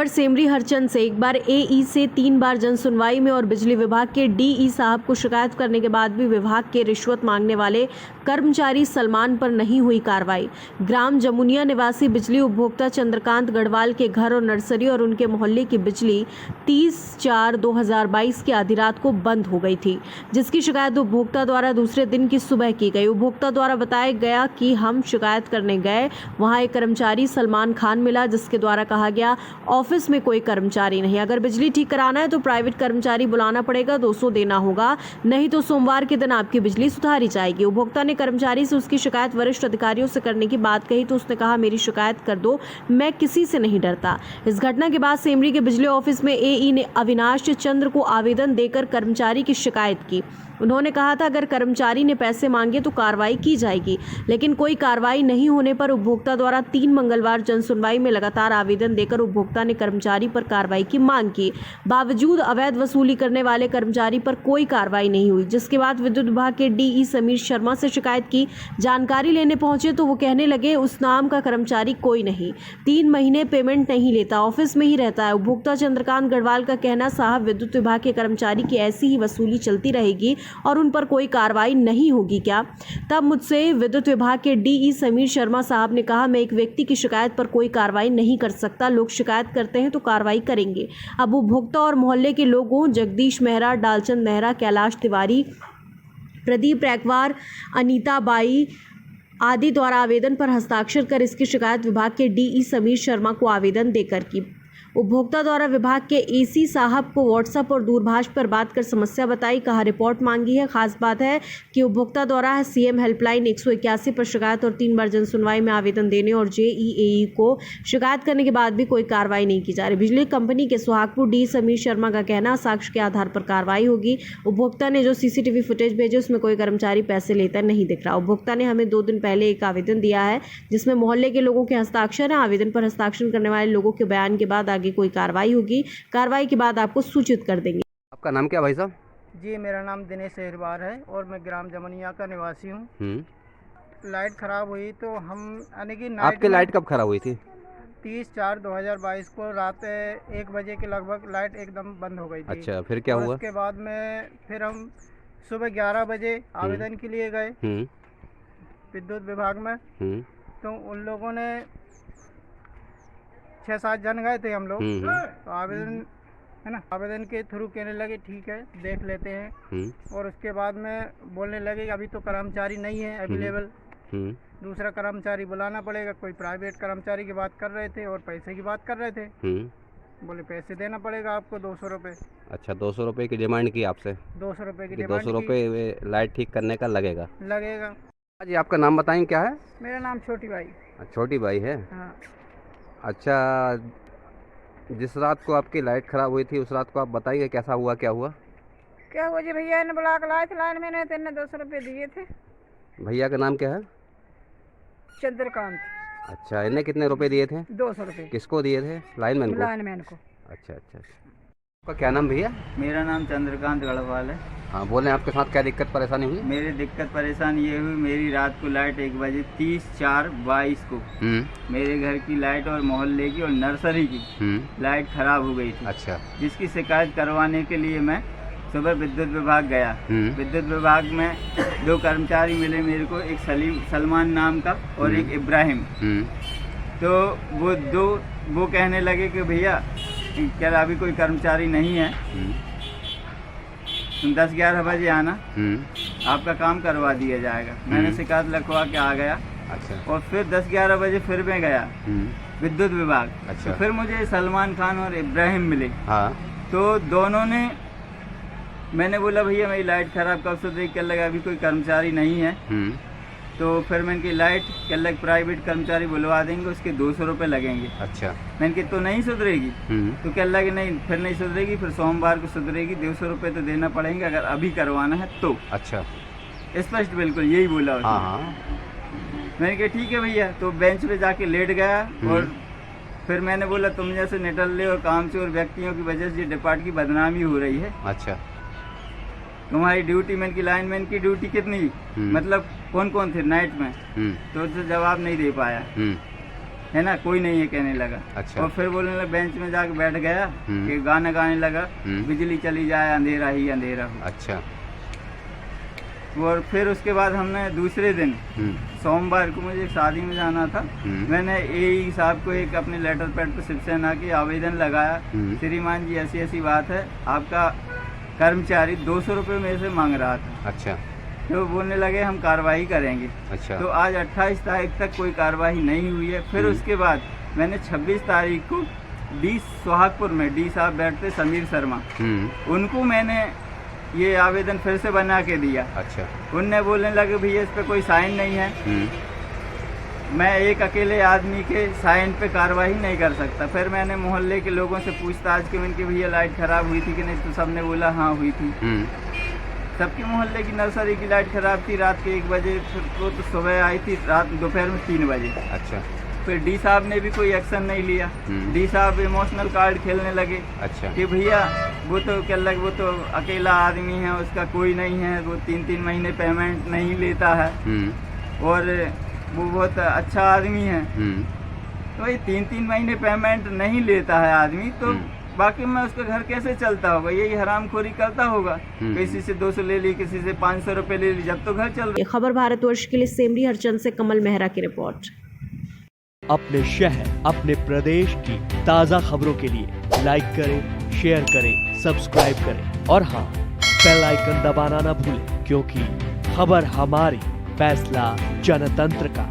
खबर सेमरी हरचंद से। एक बार एई से 3 बार जन सुनवाई में और बिजली विभाग के डीई साहब को शिकायत करने के बाद भी विभाग के रिश्वत मांगने वाले कर्मचारी सलमान पर नहीं हुई कार्रवाई। ग्राम जमुनिया निवासी बिजली उपभोक्ता चंद्रकांत गढ़वाल के घर और नर्सरी और उनके मोहल्ले की बिजली 30/4/2022 की आधी रात को बंद हो गई थी, जिसकी शिकायत उपभोक्ता द्वारा दूसरे दिन की सुबह की गई। उपभोक्ता द्वारा बताया गया कि हम शिकायत करने गए, वहां एक कर्मचारी सलमान खान मिला, जिसके द्वारा कहा गया ऑफिस में कोई कर्मचारी नहीं, अगर बिजली ठीक कराना है तो प्राइवेट कर्मचारी बुलाना पड़ेगा, 200 देना होगा, नहीं तो सोमवार के दिन आपकी बिजली सुधारी जाएगी। उपभोक्ता ने कर्मचारी से उसकी शिकायत वरिष्ठ अधिकारियों से करने की बात कही तो उसने कहा मेरी शिकायत कर दो, मैं किसी से नहीं डरता। इस घटना के बाद सेमरी के बिजली ऑफिस में एई ने अविनाश चंद्र को आवेदन देकर कर्मचारी की शिकायत की। उन्होंने कहा था अगर कर्मचारी ने पैसे मांगे तो कार्रवाई की जाएगी, लेकिन कोई कार्रवाई नहीं होने पर उपभोक्ता द्वारा 3 मंगलवार जन सुनवाई में लगातार आवेदन देकर उपभोक्ता ने कर्मचारी पर कार्रवाई की मांग की। बावजूद अवैध वसूली करने वाले कर्मचारी पर कोई कार्रवाई नहीं हुई, जिसके बाद विद्युत विभाग के डीई समीर शर्मा से शिकायत की। जानकारी लेने पहुंचे तो वो कहने लगे उस नाम का कर्मचारी कोई नहीं, 3 महीने पेमेंट नहीं लेता, ऑफिस में ही रहता है। उपभोक्ता चंद्रकांत गढ़वाल का कहना साहब विद्युत विभाग के कर्मचारी की ऐसी ही वसूली चलती रहेगी और उन पर कोई कार्रवाई नहीं होगी क्या? तब मुझसे विद्युत विभाग के डीई समीर शर्मा साहब ने कहा मैं एक व्यक्ति की शिकायत पर कोई कार्रवाई नहीं कर सकता, लोग शिकायत करते हैं तो कार्रवाई करेंगे। अब उपभोक्ता और मोहल्ले के लोगों जगदीश मेहरा, डालचंद मेहरा, कैलाश तिवारी, प्रदीप रैकवार, अनीता बाई आदि द्वारा आवेदन पर हस्ताक्षर कर इसकी शिकायत विभाग के डीई समीर शर्मा को आवेदन देकर की। उपभोक्ता द्वारा विभाग के एसी साहब को व्हाट्सएप और दूरभाष पर बात कर समस्या बताई, कहा रिपोर्ट मांगी है। खास बात है कि उपभोक्ता द्वारा सीएम हेल्पलाइन 181 पर शिकायत और 3 बार जन सुनवाई में आवेदन देने और जेईएई को शिकायत करने के बाद भी कोई कार्रवाई नहीं की जा रही। बिजली कंपनी के सुहागपुर डी समीर शर्मा का कहना साक्ष्य के आधार पर कार्रवाई होगी। उपभोक्ता ने जो सीसीटीवी फुटेज भेजे उसमें कोई कर्मचारी पैसे लेता नहीं दिख रहा। उपभोक्ता ने हमें 2 दिन पहले एक आवेदन दिया है जिसमें मोहल्ले के लोगों के हस्ताक्षर हैं। आवेदन पर हस्ताक्षर करने वाले लोगों के बयान के बाद कोई कार्रवाई होगी, कार्रवाई के बाद आपको सूचित कर देंगे। आपका नाम क्या भाई साहब? जी मेरा नाम दिनेश अहिरवार है और मैं ग्राम जमुनिया का निवासी हूँ। लाइट खराब हुई तो हम यानी कि आपकी लाइट कब खराब हुई थी? 30/4/2022 को रात 1 बजे के लगभग लाइट एकदम बंद हो गई थी। अच्छा, फिर क्या हुआ? उसके बाद में फिर हम सुबह 11 बजे आवेदन के लिए गए विद्युत विभाग में, तो उन लोगों ने 6-7 जन गए थे हम लोग, तो आवेदन है ना, आवेदन के थ्रू कहने लगे ठीक है देख लेते हैं, और उसके बाद में बोलने लगे अभी तो कर्मचारी नहीं है अवेलेबल, दूसरा कर्मचारी बुलाना पड़ेगा। कोई प्राइवेट कर्मचारी की बात कर रहे थे और पैसे की बात कर रहे थे, बोले पैसे देना पड़ेगा आपको 200 रुपये। अच्छा, 200 रुपये की डिमांड की आपसे? 200 रुपये की डिमांड। 200 रुपये लाइट ठीक करने का लगेगा? जी। आपका नाम बताएं क्या है? मेरा नाम छोटी बाई। छोटी बाई है? हाँ। अच्छा, जिस रात को आपकी लाइट खराब हुई थी उस रात को आप बताइए कैसा हुआ, क्या हुआ? क्या हुआ जी, भैया ने बुला के लाए थे लाइन में, ने 200 रुपये दिए थे। भैया का नाम क्या है? चंद्रकांत। अच्छा, इन्हें कितने रुपए दिए थे? 200 रुपये। किसको दिए थे? लाइनमैन को? लाइनमैन को। अच्छा अच्छा अच्छा। आपका क्या नाम भैया? मेरा नाम चंद्रकांत गढ़वाल है। हाँ बोलें, आपके साथ क्या दिक्कत परेशानी हुई? मेरी दिक्कत परेशानी ये हुई, मेरी रात को लाइट 1 बजे 30/4/22 को मेरे घर की लाइट और मोहल्ले की और नर्सरी की लाइट खराब हो गई थी। अच्छा। जिसकी शिकायत करवाने के लिए मैं सुबह विद्युत विभाग गया। विद्युत विभाग में 2 कर्मचारी मिले मेरे को, एक सलमान नाम का और एक इब्राहिम। तो वो कहने लगे कि भैया क्या अभी कोई कर्मचारी नहीं है, तुम 10-11 बजे आना, आपका काम करवा दिया जाएगा। मैंने शिकायत लिखवा के आ गया। अच्छा। और फिर 10-11 बजे फिर मैं गया विद्युत विभाग। अच्छा। तो फिर मुझे सलमान खान और इब्राहिम मिले। हाँ। तो दोनों ने, मैंने बोला भैया मेरी लाइट खराब कब से देख कर लगा अभी कोई कर्मचारी नहीं है। तो फिर मैंने की लाइट क्या लग प्राइवेट कर्मचारी बुलवा देंगे, उसके 200 रुपये लगेंगे। अच्छा। मैंने की तो नहीं सुधरेगी? तो क्या लगे नहीं, फिर नहीं सुधरेगी, फिर सोमवार को सुधरेगी, 200 रुपये तो देना पड़ेंगे अगर अभी करवाना है तो। अच्छा। स्पष्ट बिल्कुल यही बोला। हाँ। मैंने कहा ठीक है भैया, तो बेंच पे जाके लेट गया। और फिर मैंने बोला तुम जैसे निटल्ले और कामचोर व्यक्तियों की वजह से डिपार्ट की बदनामी हो रही है। अच्छा। तुम्हारी ड्यूटी, मैन की लाइनमैन की ड्यूटी कितनी, मतलब कौन कौन थे नाइट में? तो उससे जवाब नहीं दे पाया। है ना, कोई नहीं है कहने लगा। अच्छा। और फिर बोलने लगा, बेंच में जाके बैठ गया कि गाना गाने लगा, बिजली चली जाए अंधेरा ही अंधेरा हो। अच्छा। और फिर उसके बाद हमने दूसरे दिन सोमवार को मुझे एक शादी में जाना था। मैंने एई साहब को एक अपने लेटर पैड पर शिवसेना की आवेदन लगाया, श्रीमान जी ऐसी ऐसी बात है, आपका कर्मचारी 200 रुपये मेरे से मांग रहा था। अच्छा। तो बोलने लगे हम कार्रवाई करेंगे। अच्छा। तो आज 28 तारीख तक कोई कार्रवाई नहीं हुई है। फिर उसके बाद मैंने 26 तारीख को डी सुहागपुर में डी साहब बैठते समीर शर्मा, उनको मैंने ये आवेदन फिर से बना के दिया। अच्छा। उनने बोलने लगे भैया इस पे कोई साइन नहीं है, मैं एक अकेले आदमी के साइन पे कार्रवाई नहीं कर सकता। फिर मैंने मोहल्ले के लोगों से पूछताछ की, उनकी भैया लाइट खराब हुई थी कि नहीं, तो सबने बोला हाँ हुई थी। सबके मोहल्ले की नर्सरी की लाइट खराब थी रात के 1 बजे, तो सुबह आई थी रात दोपहर में 3 बजे। अच्छा। फिर डी साहब ने भी कोई एक्शन नहीं लिया। डी साहब इमोशनल कार्ड खेलने लगे। अच्छा। कि भैया वो तो क्या लग, वो तो अकेला आदमी है, उसका कोई नहीं है, वो 3-3 महीने पेमेंट नहीं लेता है और वो बहुत अच्छा आदमी है। तो ये 3-3 महीने पेमेंट नहीं लेता है आदमी, तो बाकी में उसका घर कैसे चलता होगा, यही हरामखोरी करता होगा। किसी से 200 ले ली, किसी से 500 रुपए ले ली, जब तो घर चल रहा। ये खबर भारतवर्ष के लिए सेमरी हरचंद से कमल मेहरा की रिपोर्ट। अपने शहर, अपने प्रदेश की ताज़ा खबरों के लिए लाइक करें, शेयर करें, सब्सक्राइब करें और हाँ, बेल आइकन दबाना ना भूलें, क्योंकि खबर हमारी, फैसला जनतंत्र का।